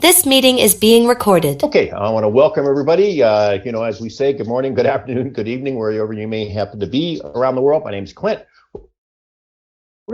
This meeting is being recorded. Okay, I want to welcome everybody. As we say, good morning, good afternoon, good evening, wherever you may happen to be around the world. My name is Clint. We're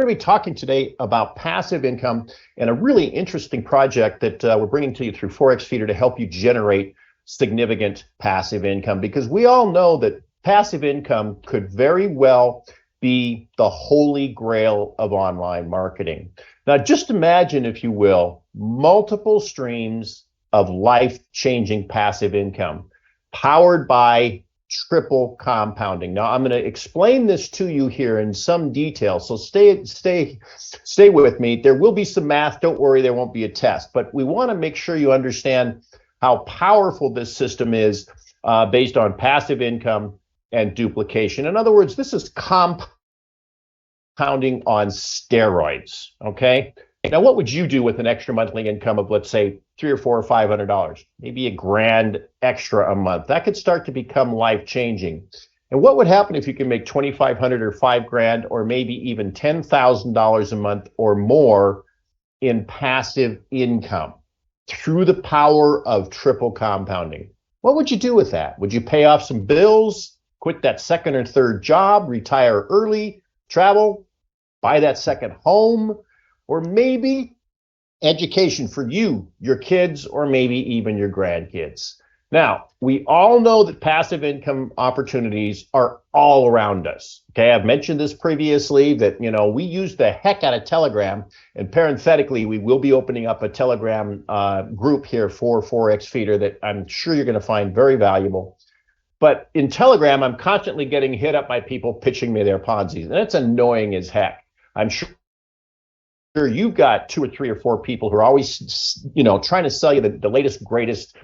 going to be talking today about passive income and a really interesting project that we're bringing to you through ForexFeeder to help you generate significant passive income, because we all know that passive income could very well be the holy grail of online marketing. Now, just imagine, if you will, multiple streams of life-changing passive income powered by triple compounding. Now, I'm going to explain this to you here in some detail, so stay with me. There will be some math. Don't worry, there won't be a test, but we want to make sure you understand how powerful this system is based on passive income and duplication. In other words, this is compounding on steroids, okay? Now, what would you do with an extra monthly income of, let's say, $300 or $400 or $500, maybe $1,000 extra a month? That could start to become life-changing. And what would happen if you can make $2,500 or $5,000 or maybe even $10,000 a month or more in passive income through the power of triple compounding? What would you do with that? Would you pay off some bills, quit that second or third job, retire early, travel, buy that second home, or maybe education for you, your kids, or maybe even your grandkids? Now, we all know that passive income opportunities are all around us. Okay, I've mentioned this previously that, we use the heck out of Telegram, and parenthetically, we will be opening up a Telegram group here for ForexFeeder that I'm sure you're going to find very valuable. But in Telegram, I'm constantly getting hit up by people pitching me their Ponzi's, and it's annoying as heck. I'm sure you've got 2 or 3 or 4 people who are always, trying to sell you the latest, greatest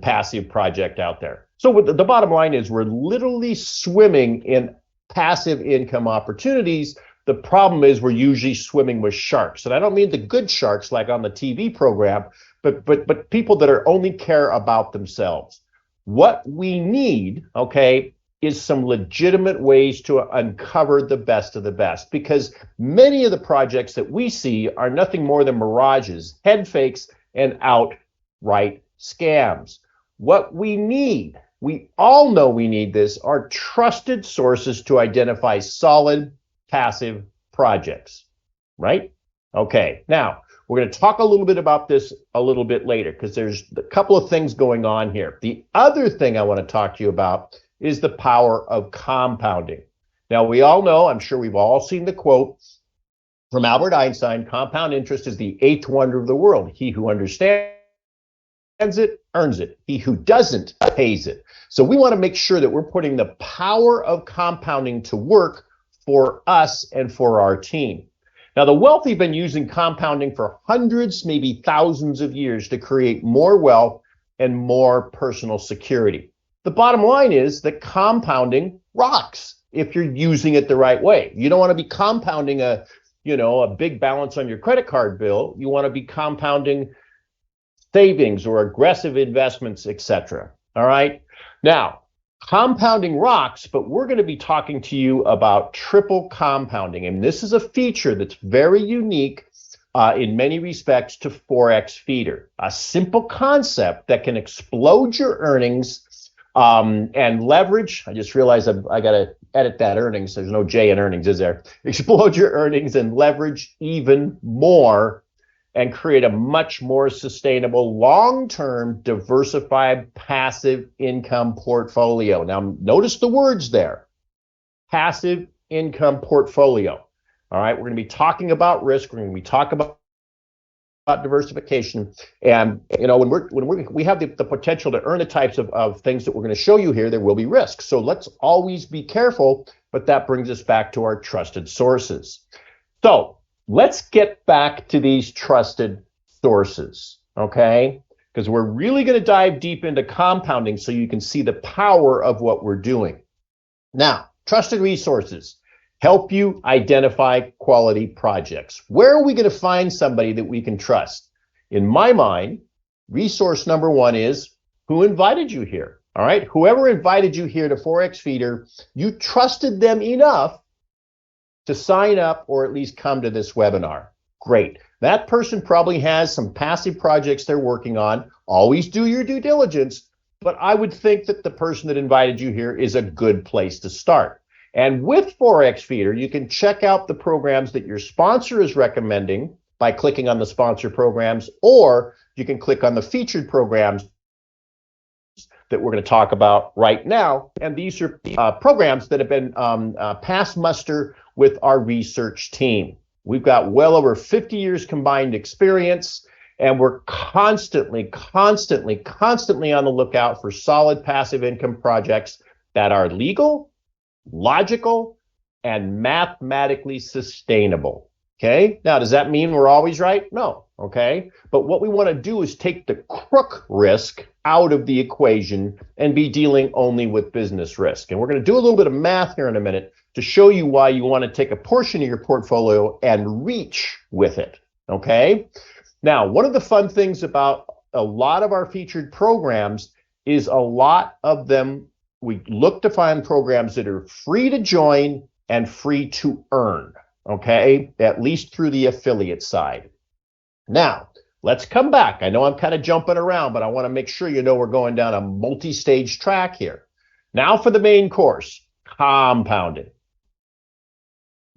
passive project out there. So the bottom line is we're literally swimming in passive income opportunities. The problem is we're usually swimming with sharks. And I don't mean the good sharks like on the TV program, but people that are only care about themselves. What we need, okay, is some legitimate ways to uncover the best of the best, because many of the projects that we see are nothing more than mirages, head fakes, and outright scams. What we need, we all know we need this, are trusted sources to identify solid passive projects, right? Okay, now we're going to talk a little bit about this a little bit later, because there's a couple of things going on here. The other thing I want to talk to you about is the power of compounding. Now, we all know, I'm sure we've all seen the quote from Albert Einstein: compound interest is the 8th wonder of the world. He who understands it earns it. He who doesn't pays it. So we want to make sure that we're putting the power of compounding to work for us and for our team. Now, the wealthy have been using compounding for hundreds, maybe thousands of years to create more wealth and more personal security. The bottom line is that compounding rocks if you're using it the right way. You don't want to be compounding a big balance on your credit card bill. You want to be compounding savings or aggressive investments, etc. All right. Now, compounding rocks, but we're going to be talking to you about triple compounding. And this is a feature that's very unique in many respects to ForexFeeder. A simple concept that can explode your earnings and leverage. I just realized I got to edit that earnings. There's no J in earnings, is there? Explode your earnings and leverage even more and create a much more sustainable, long-term, diversified, passive income portfolio. Now, notice the words there: passive income portfolio. All right, we're going to be talking about risk. We're going to be talking about diversification. And, when we have the potential to earn the types of things that we're going to show you here, there will be risks. So let's always be careful, but that brings us back to our trusted sources. So let's get back to these trusted sources, okay? Because we're really going to dive deep into compounding so you can see the power of what we're doing. Now, trusted resources help you identify quality projects. Where are we going to find somebody that we can trust? In my mind, resource number one is who invited you here. All right, whoever invited you here to ForexFeeder, you trusted them enough to sign up or at least come to this webinar. Great. That person probably has some passive projects they're working on. Always do your due diligence, but I would think that the person that invited you here is a good place to start. And with ForexFeeder, you can check out the programs that your sponsor is recommending by clicking on the sponsor programs, or you can click on the featured programs that we're going to talk about right now. And these are programs that have been passed muster with our research team. We've got well over 50 years combined experience, and we're constantly on the lookout for solid passive income projects that are legal, logical, and mathematically sustainable. Okay, now does that mean we're always right? No. Okay, but what we want to do is take the crook risk out of the equation and be dealing only with business risk. And we're going to do a little bit of math here in a minute to show you why you want to take a portion of your portfolio and reach with it. Okay, now one of the fun things about a lot of our featured programs is a lot of them, we look to find programs that are free to join and free to earn. Okay, at least through the affiliate side. Now, let's come back. I know I'm kind of jumping around, but I want to make sure you know we're going down a multi-stage track here. Now for the main course, compounding.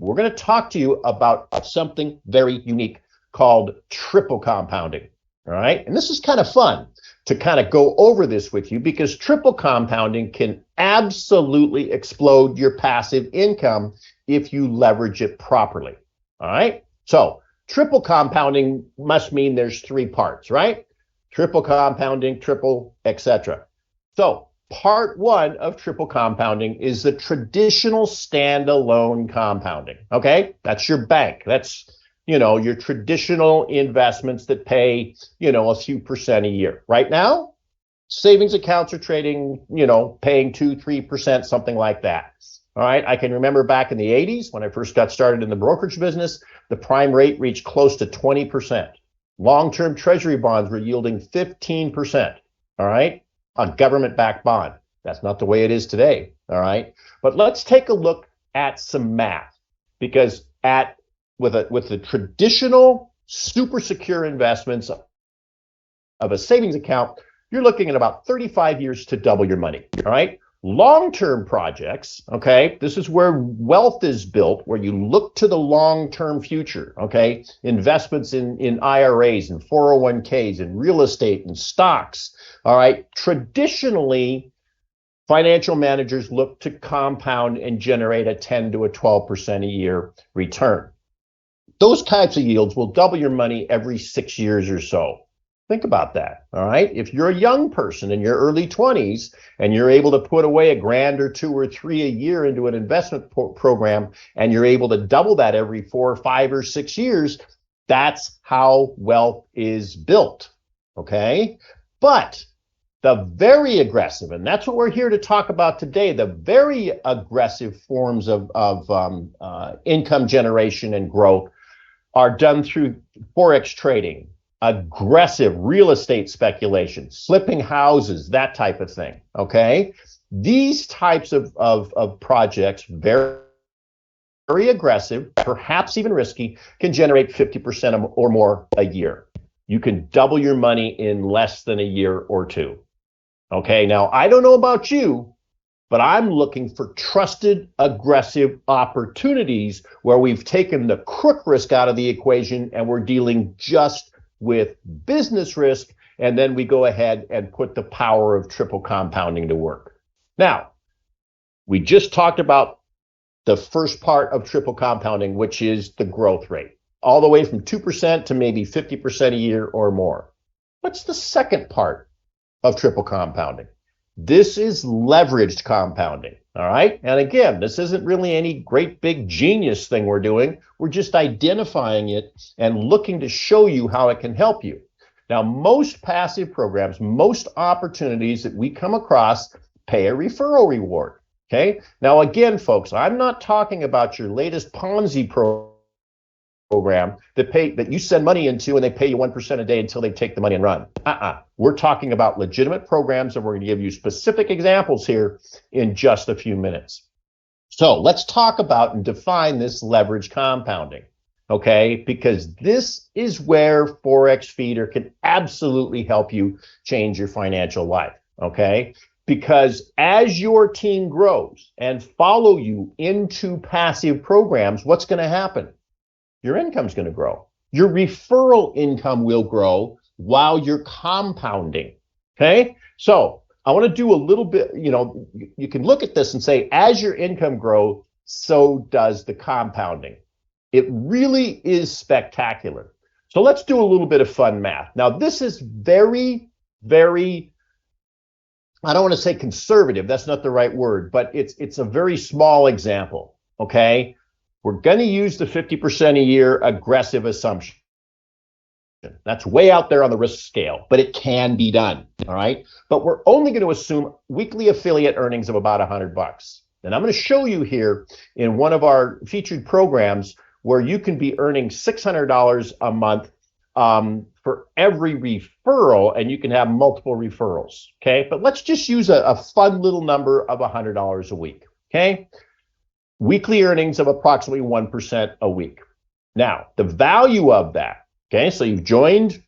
We're going to talk to you about something very unique called triple compounding. All right, and this is kind of fun to kind of go over this with you because triple compounding can absolutely explode your passive income if you leverage it properly. All right, so triple compounding must mean there's three parts, right? Triple compounding, triple, etc. So part one of triple compounding is the traditional standalone compounding. Okay, that's your bank. That's your traditional investments that pay, a few percent a year. Right now, savings accounts are trading, paying 2-3%, something like that. All right. I can remember back in the 80s when I first got started in the brokerage business, the prime rate reached close to 20%. Long-term treasury bonds were yielding 15%. All right. A government-backed bond. That's not the way it is today. All right. But let's take a look at some math, because with the traditional super secure investments of a savings account, you're looking at about 35 years to double your money. All right. Long-term projects, okay, this is where wealth is built, where you look to the long-term future, okay, investments in IRAs and 401ks and real estate and stocks, all right. Traditionally, financial managers look to compound and generate a 10 to a 12% a year return. Those types of yields will double your money every 6 years or so. Think about that, all right? If you're a young person in your early 20s and you're able to put away $1,000 or $2,000 or $3,000 a year into an investment program, and you're able to double that every 4 or 5 or 6 years, that's how wealth is built, okay? But the very aggressive, and that's what we're here to talk about today, the very aggressive forms of income generation and growth are done through Forex trading, aggressive real estate speculation, flipping houses, that type of thing, okay? These types of projects, very aggressive, perhaps even risky, can generate 50% or more a year. You can double your money in less than a year or two. Okay, now I don't know about you, but I'm looking for trusted, aggressive opportunities where we've taken the crook risk out of the equation and we're dealing just with business risk, and then we go ahead and put the power of triple compounding to work. Now, we just talked about the first part of triple compounding, which is the growth rate, all the way from 2% to maybe 50% a year or more. What's the second part of triple compounding? This is leveraged compounding, all right? And again, this isn't really any great big genius thing we're doing. We're just identifying it and looking to show you how it can help you. Now, most passive programs, most opportunities that we come across pay a referral reward, okay? Now, again, folks, I'm not talking about your latest Ponzi program that you send money into and they pay you 1% a day until they take the money and run. We're talking about legitimate programs, and we're going to give you specific examples here in just a few minutes. So let's talk about and define this leverage compounding. okay? Because this is where ForexFeeder can absolutely help you change your financial life, okay? Because as your team grows and follow you into passive programs, what's going to happen? Your income's going to grow. Your referral income will grow while you're compounding, okay? So I want to do a little bit, you can look at this and say, as your income grows, so does the compounding. It really is spectacular. So let's do a little bit of fun math. Now, this is very, very, I don't want to say conservative, that's not the right word, but it's a very small example, okay? We're going to use the 50% a year aggressive assumption. That's way out there on the risk scale, but it can be done, all right? But we're only going to assume weekly affiliate earnings of about $100. And I'm going to show you here in one of our featured programs where you can be earning $600 a month for every referral, and you can have multiple referrals, okay? But let's just use a fun little number of $100 a week, okay? Weekly earnings of approximately 1% a week. Now, the value of that, okay, so you've joined,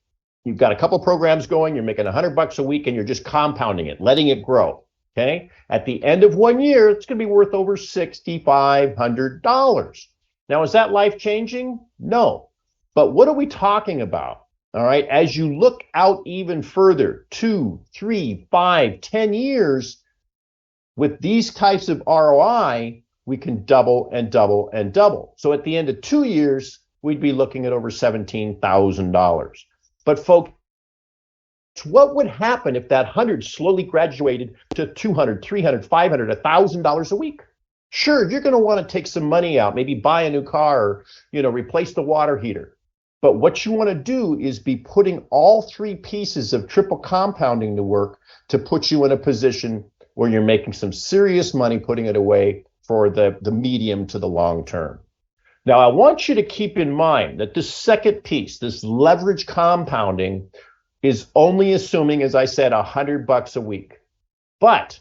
you've got a couple programs going, you're making $100 a week, and you're just compounding it, letting it grow, okay? At the end of 1 year, it's going to be worth over $6,500. Now, is that life-changing? No. But what are we talking about? All right, as you look out even further, 2, 3, 5, 10 years, with these types of ROI, we can double and double and double. So at the end of 2 years, we'd be looking at over $17,000. But folks, what would happen if that 100 slowly graduated to $200, $300, $500, $1,000 a week? Sure, you're going to want to take some money out, maybe buy a new car, or, replace the water heater. But what you want to do is be putting all three pieces of triple compounding to work to put you in a position where you're making some serious money, putting it away for the medium to the long term. Now, I want you to keep in mind that this second piece, this leverage compounding, is only assuming, as I said, $100 a week. But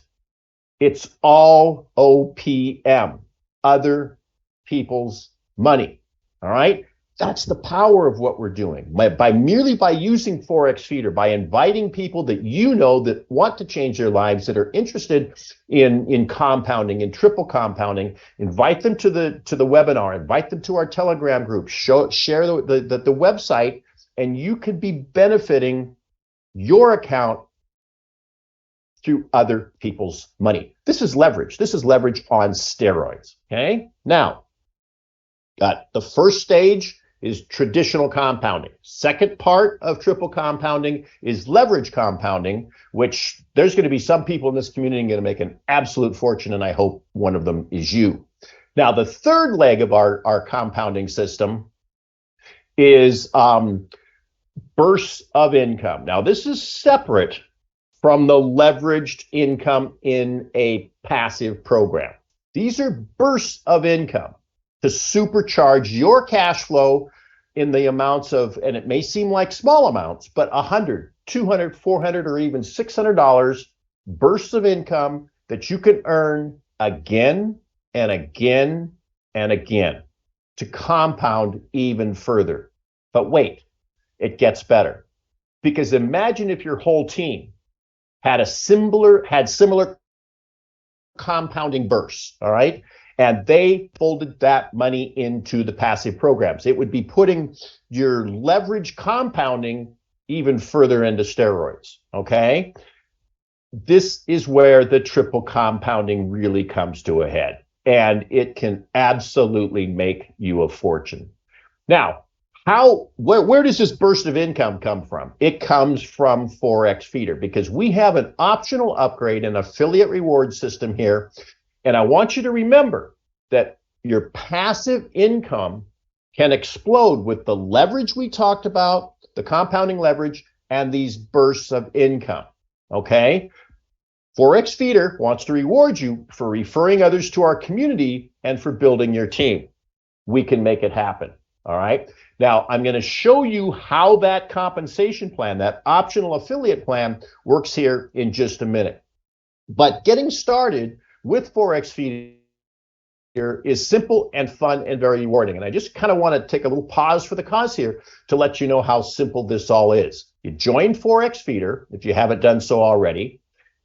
it's all OPM, other people's money, all right? That's the power of what we're doing. Merely by using ForexFeeder, by inviting people that that want to change their lives, that are interested in compounding, in triple compounding, invite them to the webinar, invite them to our Telegram group, share the website, and you could be benefiting your account through other people's money. This is leverage. This is leverage on steroids, okay? Now, the first stage is traditional compounding. Second part of triple compounding is leverage compounding, which there's going to be some people in this community going to make an absolute fortune, and I hope one of them is you. Now, the third leg of our compounding system is bursts of income. Now, this is separate from the leveraged income in a passive program. These are bursts of income to supercharge your cash flow in the amounts of, and it may seem like small amounts, but $100, $200, $400, or even $600 bursts of income that you can earn again and again and again to compound even further. But wait, it gets better. Because imagine if your whole team had similar compounding bursts, all right? And they folded that money into the passive programs. It would be putting your leverage compounding even further into steroids, okay? This is where the triple compounding really comes to a head, and it can absolutely make you a fortune. Now, where does this burst of income come from? It comes from ForexFeeder, because we have an optional upgrade and affiliate reward system here. And I want you to remember that your passive income can explode with the leverage we talked about, the compounding leverage, and these bursts of income, okay? ForexFeeder wants to reward you for referring others to our community and for building your team. We can make it happen, all right? Now, I'm going to show you how that compensation plan, that optional affiliate plan, works here in just a minute. But getting started with ForexFeeder here is simple and fun and very rewarding. And I just kind of want to take a little pause for the cause here to let you know how simple this all is. You join ForexFeeder if you haven't done so already.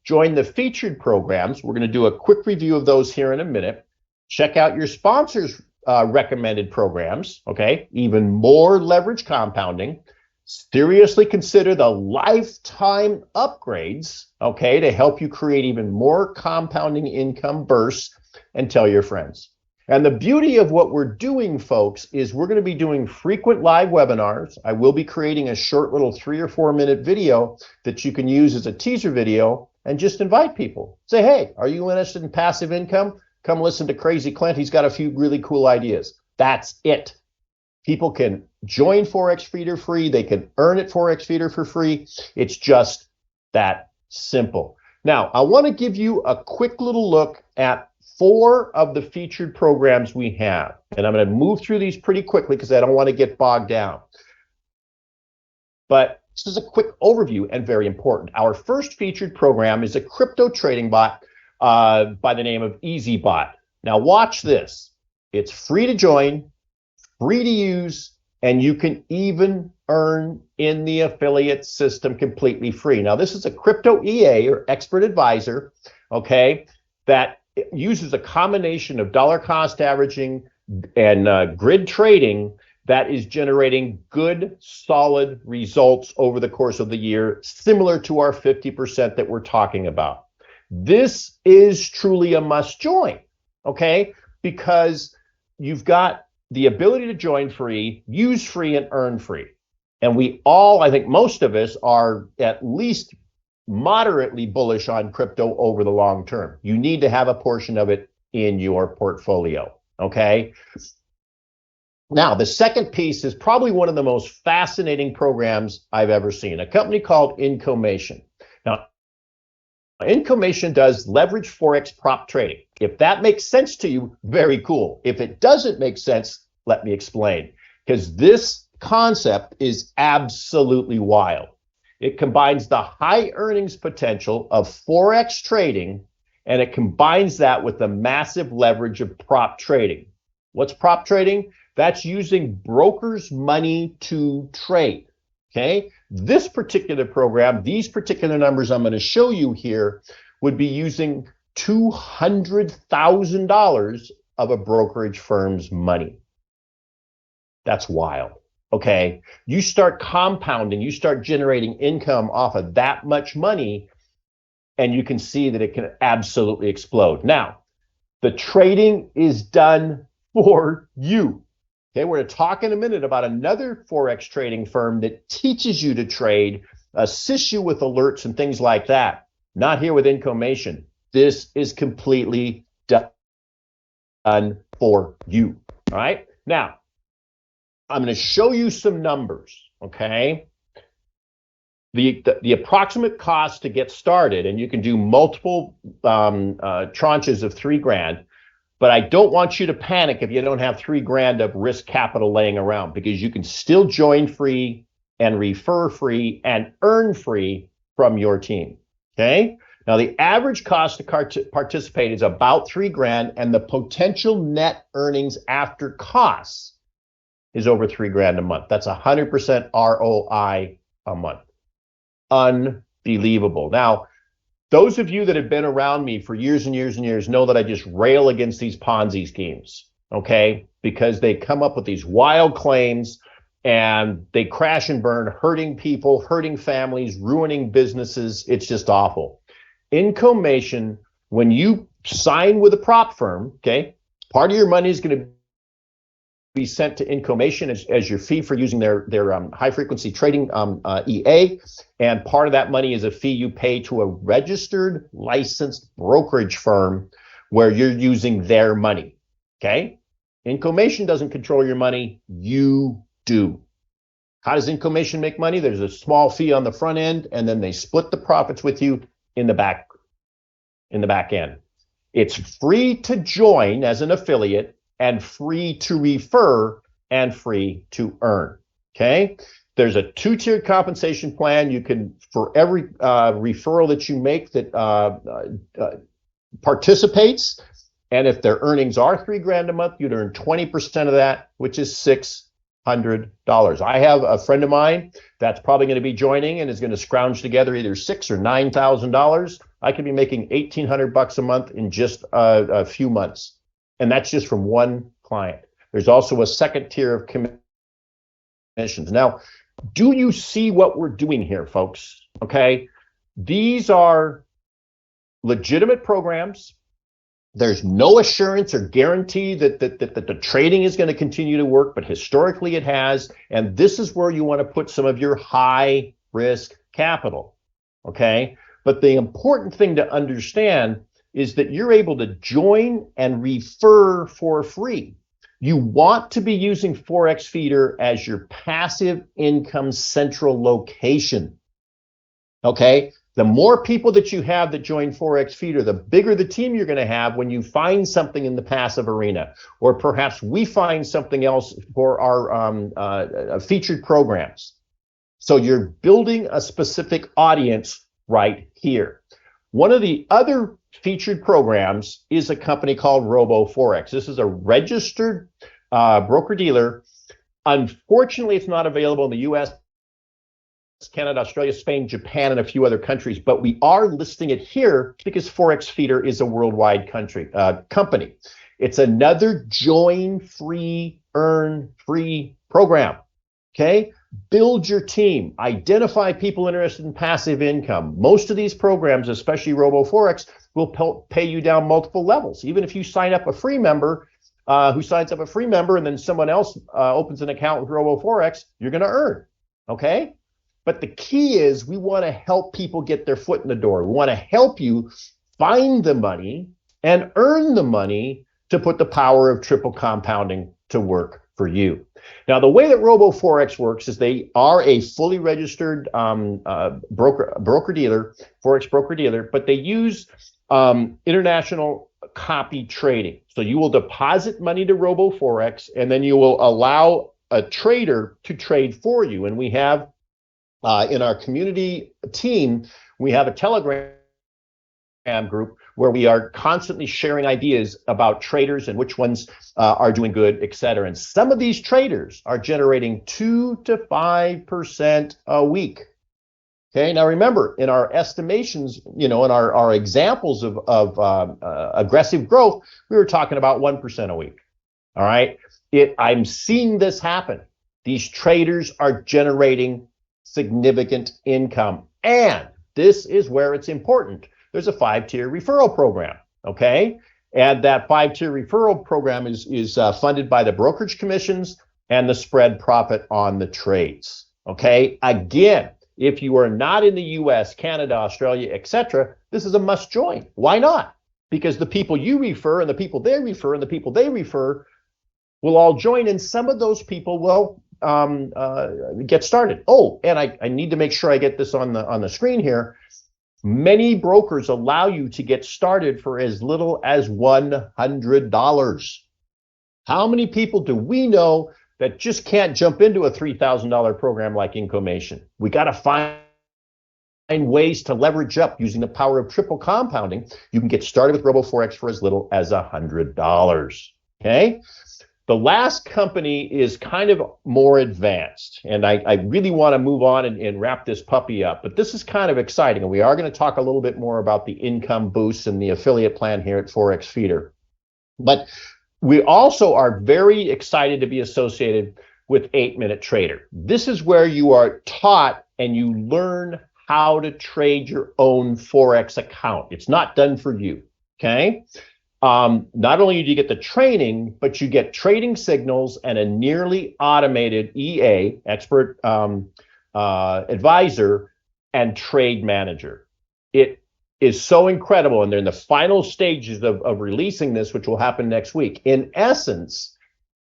Join the featured programs. We're going to do a quick review of those here in a minute. Check out your sponsors' recommended programs, okay? Even more leverage compounding. Seriously consider the lifetime upgrades, okay, to help you create even more compounding income bursts, and tell your friends. And the beauty of what we're doing, folks, is we're going to be doing frequent live webinars. I will be creating a short little 3 or 4 minute video that you can use as a teaser video and just invite people. Say, hey, are you interested in passive income? Come listen to Crazy Clint. He's got a few really cool ideas. That's it. People can join ForexFeeder free. They can earn at ForexFeeder for free. It's just that simple. Now, I want to give you a quick little look at 4 of the featured programs we have. And I'm going to move through these pretty quickly because I don't want to get bogged down. But this is a quick overview and very important. Our first featured program is a crypto trading bot by the name of EasyBot. Now watch this. It's free to join, free to use, and you can even earn in the affiliate system completely free. Now this is a crypto EA or expert advisor, okay, that it uses a combination of dollar cost averaging and grid trading that is generating good, solid results over the course of the year, similar to our 50% that we're talking about. This is truly a must join, okay? Because you've got the ability to join free, use free, and earn free. And we all, I think most of us, are at least moderately bullish on crypto over the long term. You need to have a portion of it in your portfolio, okay? Now, the second piece is probably one of the most fascinating programs I've ever seen, a company called Incomation. Now, Incomation does leverage Forex prop trading. If that makes sense to you, very cool. If it doesn't make sense, let me explain, because this concept is absolutely wild. It combines the high earnings potential of Forex trading, and it combines that with the massive leverage of prop trading. What's prop trading? That's using brokers' money to trade, okay? This particular program, these particular numbers I'm going to show you here, would be using $200,000 of a brokerage firm's money. That's wild. Okay, you start compounding, you start generating income off of that much money, and you can see that it can absolutely explode. Now, the trading is done for you. Okay, we're going to talk in a minute about another Forex trading firm that teaches you to trade, assists you with alerts and things like that. Not here with Incomation. This is completely done for you. All right, now, I'm going to show you some numbers, okay? The approximate cost to get started, and you can do multiple tranches of $3,000, but I don't want you to panic if you don't have $3,000 of risk capital laying around, because you can still join free and refer free and earn free from your team, okay? Now, the average cost to participate is about $3,000, and the potential net earnings after costs is over $3,000 a month. That's 100% ROI a month. Unbelievable. Now, those of you that have been around me for years and years and years know that I just rail against these Ponzi schemes, okay? Because they come up with these wild claims and they crash and burn, hurting people, hurting families, ruining businesses. It's just awful. Incomation, when you sign with a prop firm, okay, part of your money is going to be sent to Incomation as your fee for using their high frequency trading EA, and part of that money is a fee you pay to a registered licensed brokerage firm where you're using their money, okay? Incomation doesn't control your money, you do. How does Incomation make money? There's a small fee on the front end, and then they split the profits with you in the back end. It's free to join as an affiliate, and free to refer, and free to earn, okay? There's a 2-tiered compensation plan. You can, for every referral that you make that participates, And if their earnings are $3,000 a month, you'd earn 20% of that, which is $600. I have a friend of mine that's probably going to be joining and is going to scrounge together either $6,000 or $9,000. I could be making $1,800 a month in just a few months. And that's just from one client. There's also a second tier of commissions. Now, do you see what we're doing here, folks? Okay. These are legitimate programs. There's no assurance or guarantee that the trading is going to continue to work, but historically it has. And this is where you want to put some of your high risk capital. Okay. But the important thing to understand is that you're able to join and refer for free. You want to be using ForexFeeder as your passive income central location. Okay. The more people that you have that join ForexFeeder, the bigger the team you're going to have when you find something in the passive arena, or perhaps we find something else for our featured programs. So you're building a specific audience right here. One of the other featured programs is a company called RoboForex. This is a registered broker-dealer. Unfortunately, it's not available in the U.S., Canada, Australia, Spain, Japan, and a few other countries, but we are listing it here because ForexFeeder is a worldwide company. It's another join free, earn free program. Okay, build your team, identify people interested in passive income. Most of these programs, especially RoboForex, will pay you down multiple levels. Even if you sign up a free member, who signs up a free member, and then someone else opens an account with RoboForex, you're going to earn. Okay. But the key is we want to help people get their foot in the door. We want to help you find the money and earn the money to put the power of triple compounding to work for you. Now, the way that RoboForex works is they are a fully registered broker-dealer, Forex broker-dealer, but they use international copy trading. So you will deposit money to RoboForex, and then you will allow a trader to trade for you. And we have in our community team, we have a Telegram group where we are constantly sharing ideas about traders and which ones are doing good, et cetera. And some of these traders are generating 2 to 5% a week. Okay, now remember, in our estimations, in our examples of aggressive growth, we were talking about 1% a week. All right, I'm seeing this happen. These traders are generating significant income. And this is where it's important. There's a 5-tier referral program, okay? And that 5-tier referral program is funded by the brokerage commissions and the spread profit on the trades, okay? Again, if you are not in the US, Canada, Australia, etc., this is a must join. Why not? Because the people you refer and the people they refer and the people they refer will all join, and some of those people will get started. Oh, and I need to make sure I get this on the screen here. Many brokers allow you to get started for as little as $100. How many people do we know that just can't jump into a $3,000 program like Incomation? We got to find ways to leverage up using the power of triple compounding. You can get started with RoboForex for as little as $100. Okay. The last company is kind of more advanced, and I really want to move on and wrap this puppy up, but this is kind of exciting, and we are going to talk a little bit more about the income boosts and the affiliate plan here at ForexFeeder. But we also are very excited to be associated with 8-Minute Trader. This is where you are taught and you learn how to trade your own Forex account. It's not done for you, okay? Not only do you get the training, but you get trading signals and a nearly automated EA, expert advisor, and trade manager. It is so incredible, and they're in the final stages of releasing this, which will happen next week. In essence,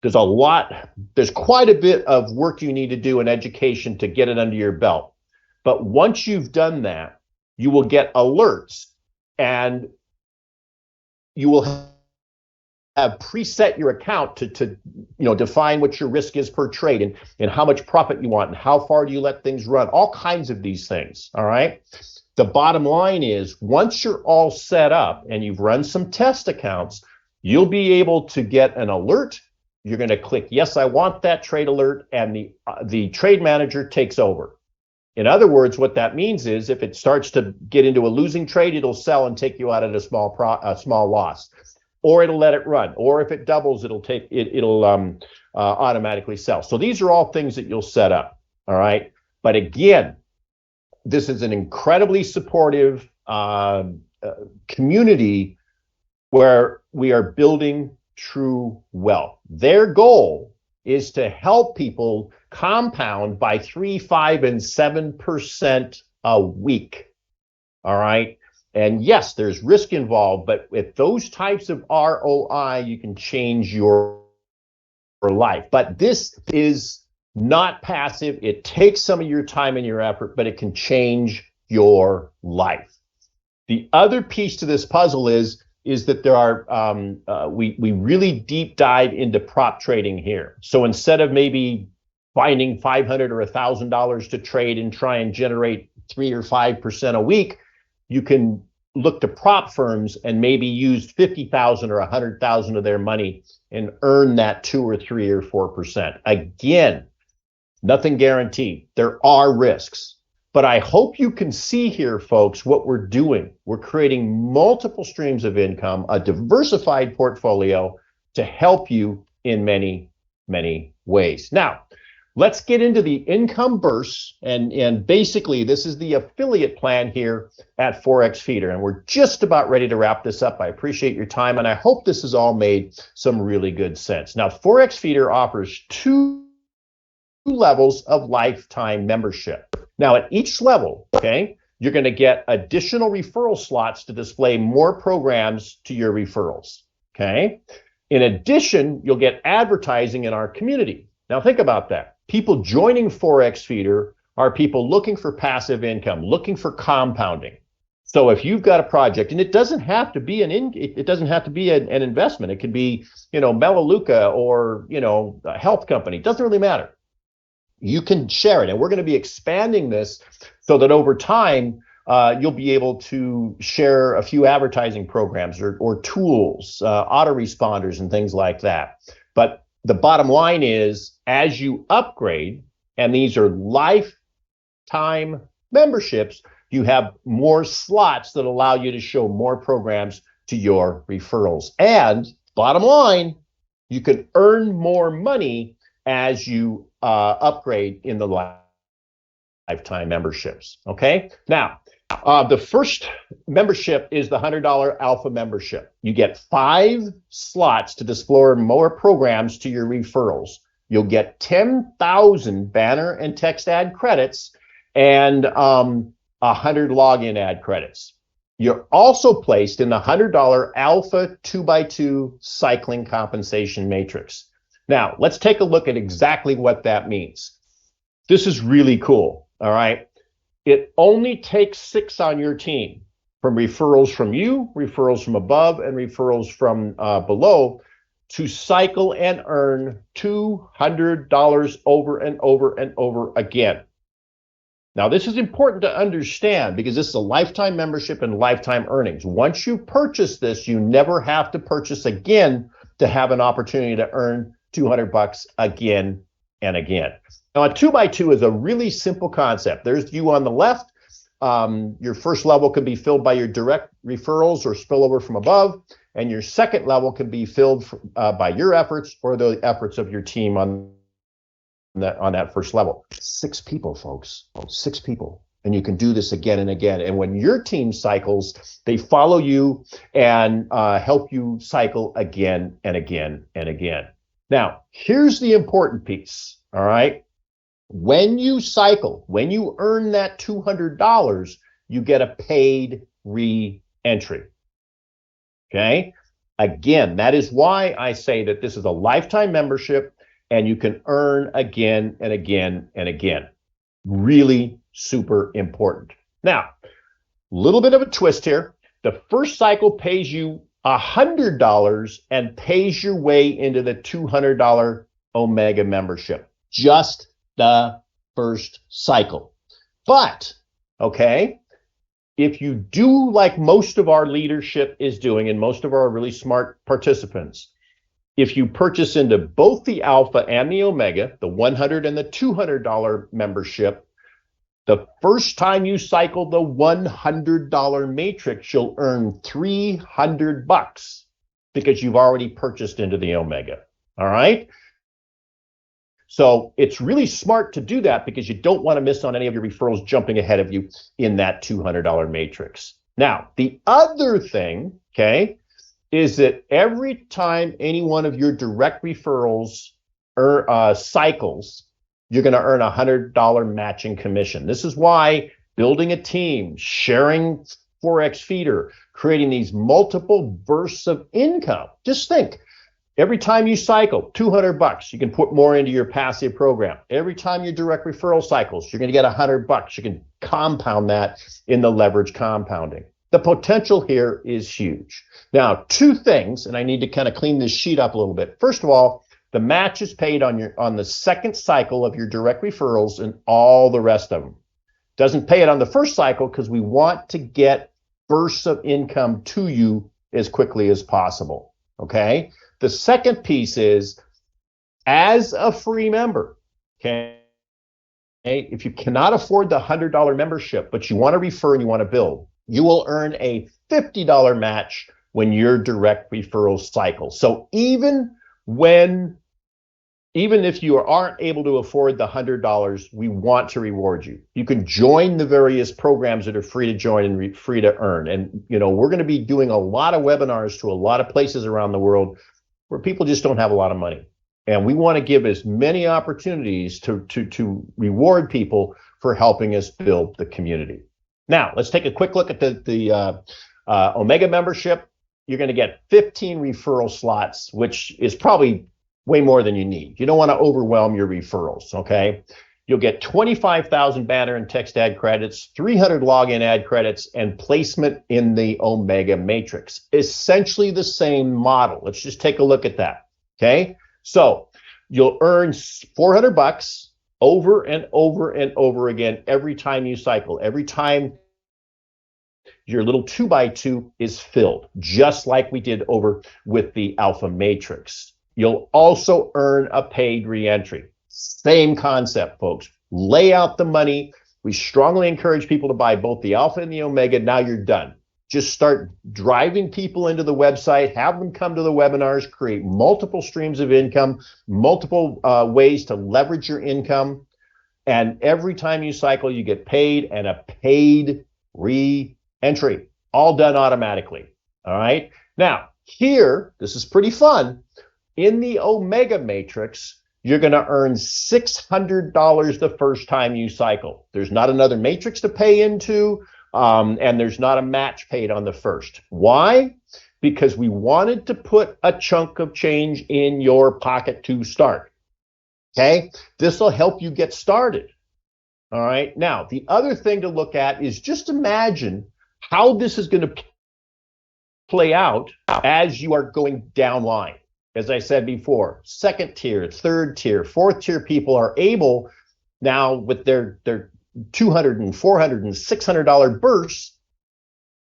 there's quite a bit of work you need to do in education to get it under your belt. But once you've done that, you will get alerts, and you will have preset your account to define what your risk is per trade and how much profit you want and how far do you let things run, all kinds of these things. All right. The bottom line is, once you're all set up and you've run some test accounts, You'll be able to get an alert. You're going to click, yes, I want that trade alert, and the trade manager takes over. In other words, what that means is if it starts to get into a losing trade, it'll sell and take you out at a small loss, or it'll let it run, or if it doubles, it'll automatically sell. So these are all things that you'll set up. All right. But again, this is an incredibly supportive community where we are building true wealth. Their goal is to help people compound by 3, 5, and 7% a week. All right. And yes, there's risk involved, but with those types of ROI, you can change your life. But this is not passive. It takes some of your time and your effort, but it can change your life. The other piece to this puzzle is that there are, we really deep dive into prop trading here. So instead of maybe finding $500 or $1,000 to trade and try and generate 3 or 5% a week, you can look to prop firms and maybe use 50,000 or 100,000 of their money and earn that 2 or 3 or 4%. Again, nothing guaranteed. There are risks. But I hope you can see here, folks, what we're doing. We're creating multiple streams of income, a diversified portfolio to help you in many, many ways. Now, let's get into the income bursts. And basically, this is the affiliate plan here at ForexFeeder. And we're just about ready to wrap this up. I appreciate your time, and I hope this has all made some really good sense. Now, ForexFeeder offers 2 levels of lifetime membership. Now, at each level, okay, you're going to get additional referral slots to display more programs to your referrals, okay? In addition, you'll get advertising in our community. Now, think about that. People joining ForexFeeder are people looking for passive income, looking for compounding. So if you've got a project, and it doesn't have to be an investment. It could be, Melaleuca or, a health company. It doesn't really matter. You can share it, and we're going to be expanding this so that over time you'll be able to share a few advertising programs or tools, autoresponders and things like that. But the bottom line is, as you upgrade, and these are lifetime memberships, you have more slots that allow you to show more programs to your referrals. And bottom line, you can earn more money as you upgrade in the lifetime memberships. Okay. Now, the first membership is the $100 Alpha membership. You get 5 slots to display more programs to your referrals. You'll get 10,000 banner and text ad credits and 100 login ad credits. You're also placed in the $100 Alpha 2x2 cycling compensation matrix. Now, let's take a look at exactly what that means. This is really cool, all right? It only takes 6 on your team, from referrals from you, referrals from above, and referrals from below, to cycle and earn $200 over and over and over again. Now, this is important to understand because this is a lifetime membership and lifetime earnings. Once you purchase this, you never have to purchase again to have an opportunity to earn $200 again and again. Now, a 2x2 is a really simple concept. There's you on the left. Your first level can be filled by your direct referrals or spillover from above, and your second level can be filled by your efforts or the efforts of your team on that first level. 6 people, folks. 6 people. And you can do this again and again. And when your team cycles, they follow you and help you cycle again and again and again. Now, here's the important piece, all right? When you cycle, when you earn that $200, you get a paid re-entry, okay? Again, that is why I say that this is a lifetime membership and you can earn again and again and again. Really super important. Now, a little bit of a twist here. The first cycle pays you $100 and pays your way into the $200 Omega membership. Just the first cycle. But, okay, if you do like most of our leadership is doing and most of our really smart participants, if you purchase into both the Alpha and the Omega, the $100 and the $200 membership, the first time you cycle the $100 matrix, you'll earn $300 because you've already purchased into the Omega. All right. So it's really smart to do that because you don't want to miss on any of your referrals jumping ahead of you in that $200 matrix. Now, the other thing, okay, is that every time any one of your direct referrals cycles, you're going to earn a $100 matching commission. This is why building a team, sharing ForexFeeder, creating these multiple bursts of income. Just think, every time you cycle, $200, you can put more into your passive program. Every time your direct referral cycles, you're going to get $100. You can compound that in the leverage compounding. The potential here is huge. Now, two things, and I need to kind of clean this sheet up a little bit. First of all, the match is paid on the second cycle of your direct referrals and all the rest of them. Doesn't pay it on the first cycle because we want to get bursts of income to you as quickly as possible, okay? The second piece is, as a free member, okay, if you cannot afford the $100 membership, but you want to refer and you want to build, you will earn a $50 match when your direct referral cycles. So even if you aren't able to afford the $100, we want to reward you. You can join the various programs that are free to join and free to earn. And, you know, we're going to be doing a lot of webinars to a lot of places around the world where people just don't have a lot of money. And we want to give as many opportunities to reward people for helping us build the community. Now, let's take a quick look at the Omega membership. You're going to get 15 referral slots, which is probably way more than you need. You don't want to overwhelm your referrals, okay? You'll get 25,000 banner and text ad credits, 300 login ad credits, and placement in the Omega matrix. Essentially the same model. Let's just take a look at that, okay? So you'll earn $400 over and over and over again every time you cycle, every time your little 2x2 is filled, just like we did over with the Alpha Matrix. You'll also earn a paid reentry. Same concept, folks. Lay out the money. We strongly encourage people to buy both the Alpha and the Omega. Now you're done. Just start driving people into the website, have them come to the webinars, create multiple streams of income, multiple ways to leverage your income. And every time you cycle, you get paid and a paid re-entry, all done automatically. All right. Now, here, this is pretty fun. In the Omega Matrix, you're going to earn $600 the first time you cycle. There's not another matrix to pay into, and there's not a match paid on the first. Why? Because we wanted to put a chunk of change in your pocket to start. Okay? This will help you get started. All right? Now, the other thing to look at is just imagine how this is going to play out as you are going down line. As I said before, second tier, third tier, fourth tier people are able now with their $200 and $400 and $600 bursts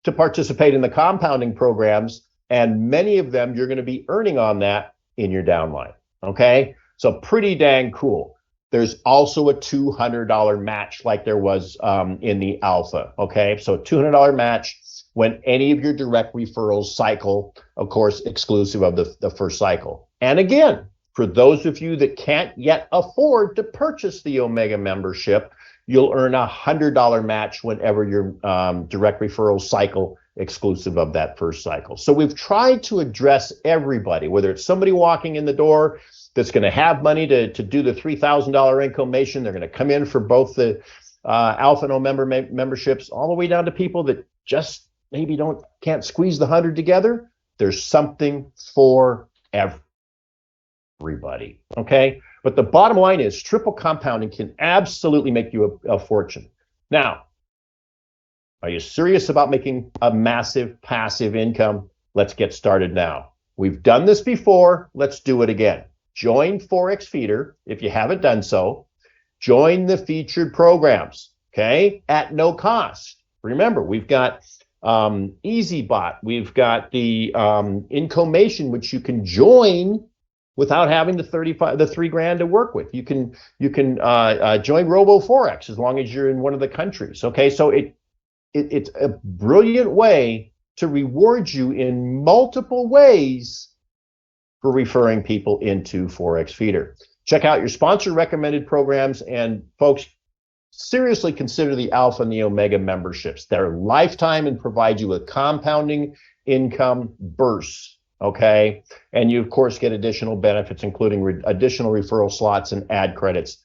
to participate in the compounding programs, and many of them you're going to be earning on that in your downline. Okay, so pretty dang cool. There's also a $200 match like there was in the Alpha. Okay, so a $200 match when any of your direct referrals cycle, of course, exclusive of the first cycle. And again, for those of you that can't yet afford to purchase the Omega membership, you'll earn a $100 match whenever your direct referral cycle exclusive of that first cycle. So we've tried to address everybody, whether it's somebody walking in the door that's going to have money to do the $3,000 inclination, they're going to come in for both the Alpha and Omega memberships, all the way down to people that just maybe can't squeeze the 100 together. There's something for everybody, okay? But the bottom line is triple compounding can absolutely make you a fortune. Now, are you serious about making a massive passive income? Let's get started now. We've done this before. Let's do it again. Join ForexFeeder if you haven't done so. Join the featured programs, okay, at no cost. Remember, we've got EasyBot. We've got the Incomation, which you can join without having the $3,000 to work with. You can join RoboForex as long as you're in one of the countries. Okay, so it's a brilliant way to reward you in multiple ways for referring people into ForexFeeder. Check out your sponsor recommended programs, and folks, seriously consider the Alpha and the Omega memberships. They're lifetime and provide you with compounding income bursts, okay? And you, of course, get additional benefits, including additional referral slots and ad credits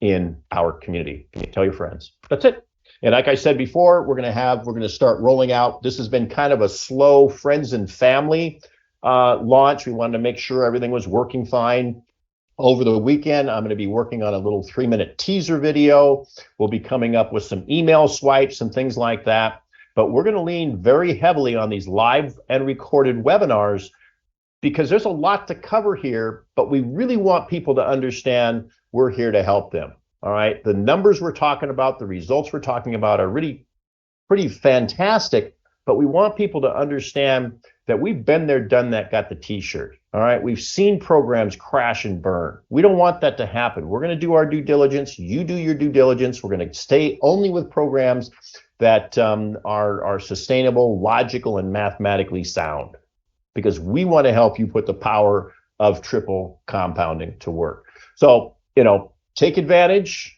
in our community. Tell your friends. That's it. And like I said before, we're going to start rolling out. This has been kind of a slow friends and family launch. We wanted to make sure everything was working fine. Over the weekend, I'm going to be working on a little 3-minute teaser video. We'll be coming up with some email swipes and things like that. But we're going to lean very heavily on these live and recorded webinars because there's a lot to cover here, but we really want people to understand we're here to help them. All right. The numbers we're talking about, the results we're talking about are really pretty fantastic, but we want people to understand that we've been there, done that, got the t-shirt. All right. We've seen programs crash and burn. We don't want that to happen. We're going to do our due diligence. You do your due diligence. We're going to stay only with programs that are sustainable, logical, and mathematically sound, because we want to help you put the power of triple compounding to work. So, take advantage.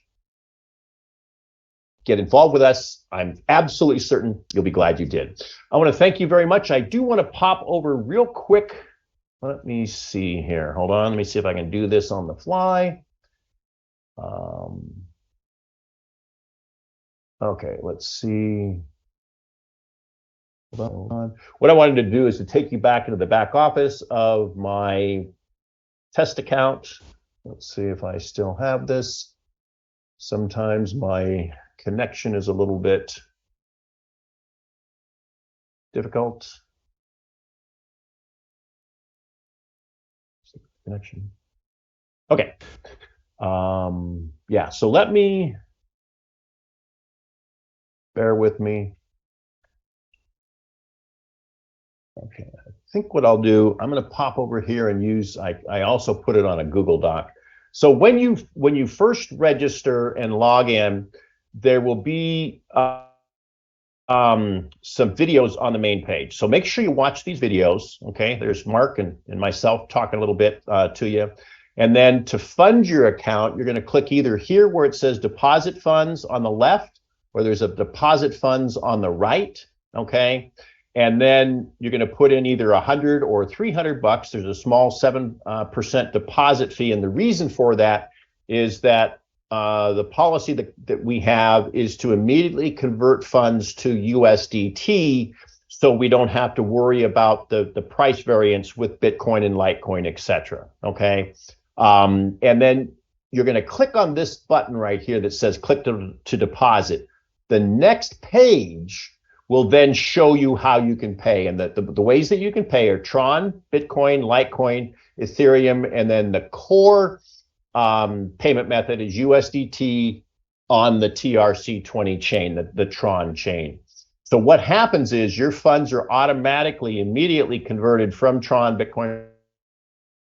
Get involved with us. I'm absolutely certain you'll be glad you did. I want to thank you very much. I do want to pop over real quick. Let me see here. Hold on. Let me see if I can do this on the fly. Okay, let's see. Hold on. What I wanted to do is to take you back into the back office of my test account. Let's see if I still have this. Sometimes my connection is a little bit difficult. Connection. Okay. Yeah, so let me, bear with me. Okay, I think what I'll do, I'm going to pop over here and use, I also put it on a Google Doc. So when you first register and log in, there will be some videos on the main page. So make sure you watch these videos. Okay, there's Mark and myself talking a little bit to you. And then to fund your account, you're going to click either here where it says deposit funds on the left, or there's a deposit funds on the right. Okay. And then you're going to put in either 100 or 300 bucks. There's a small 7% deposit fee. And the reason for that is that the policy that we have is to immediately convert funds to USDT, so we don't have to worry about the price variance with Bitcoin and Litecoin, etc. Okay. And then you're going to click on this button right here that says click to deposit. The next page will then show you how you can pay. And the ways that you can pay are Tron, Bitcoin, Litecoin, Ethereum, and then the core payment method is USDT on the TRC20 chain, the Tron chain. So what happens is your funds are automatically immediately converted from Tron, Bitcoin,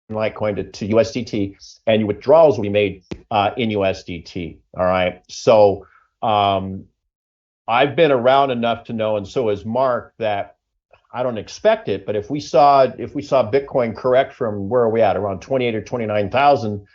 and Litecoin to USDT, and your withdrawals will be made in USDT. All right. So I've been around enough to know, and so has Mark, that I don't expect it, but if we saw Bitcoin correct from where are we at, around 28 or 29,000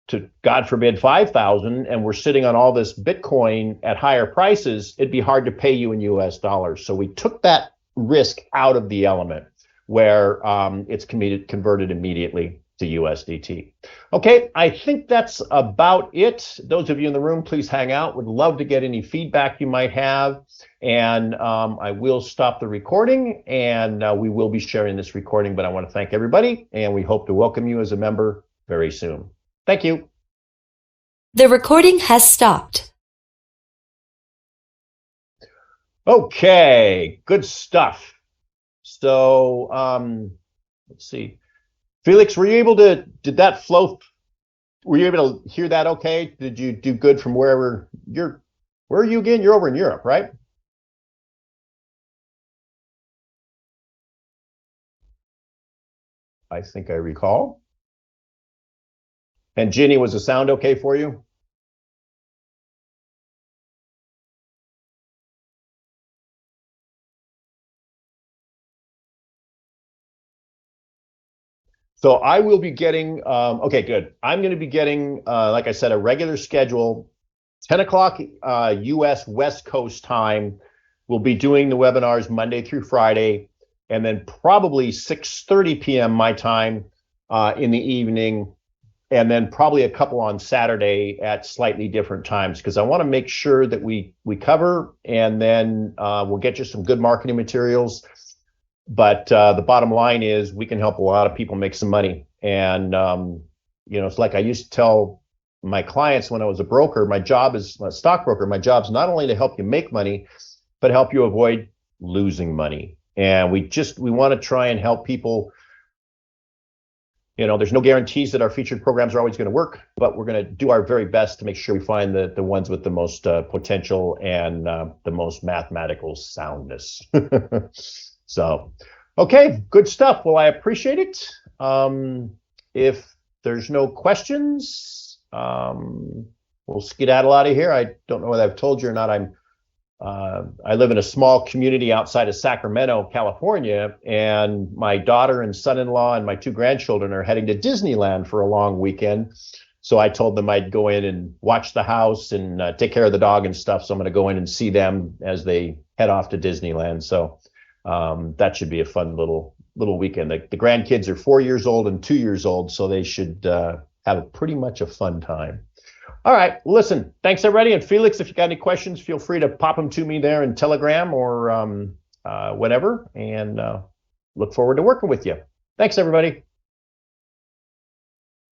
to, God forbid, 5,000, and we're sitting on all this Bitcoin at higher prices, it'd be hard to pay you in US dollars. So we took that risk out of the element where it's converted immediately to USDT. Okay, I think that's about it. Those of you in the room, please hang out. Would love to get any feedback you might have. And I will stop the recording, and we will be sharing this recording, but I want to thank everybody, and we hope to welcome you as a member very soon. Thank you. The recording has stopped. Okay, good stuff. So let's see. Felix, were you able to, did that flow? Were you able to hear that okay? Did you do good from wherever you're Where are you again? You're over in Europe, right? I think I recall. And Ginny, was the sound okay for you? So I will be getting, okay, good. I'm going to be getting, like I said, a regular schedule, 10 o'clock US West Coast time. We'll be doing the webinars Monday through Friday, and then probably 6:30 p.m. my time in the evening, and then probably a couple on Saturday at slightly different times, because I want to make sure that we cover, and then we'll get you some good marketing materials. But the bottom line is we can help a lot of people make some money. And, it's like I used to tell my clients when I was a broker, my job is a stockbroker. My job's not only to help you make money, but help you avoid losing money. And we want to try and help people. There's no guarantees that our featured programs are always going to work, but we're going to do our very best to make sure we find the ones with the most potential and the most mathematical soundness. So, okay, good stuff. Well, I appreciate it. If there's no questions, we'll skedaddle out of here. I don't know whether I've told you or not. I live in a small community outside of Sacramento, California, and my daughter and son-in-law and my two grandchildren are heading to Disneyland for a long weekend. So I told them I'd go in and watch the house and take care of the dog and stuff. So I'm going to go in and see them as they head off to Disneyland. So that should be a fun little weekend. The grandkids are 4 years old and 2 years old, so they should have pretty much a fun time. All right, listen, thanks everybody. And Felix, if you got any questions, feel free to pop them to me there in Telegram or whatever, and look forward to working with you. Thanks, everybody.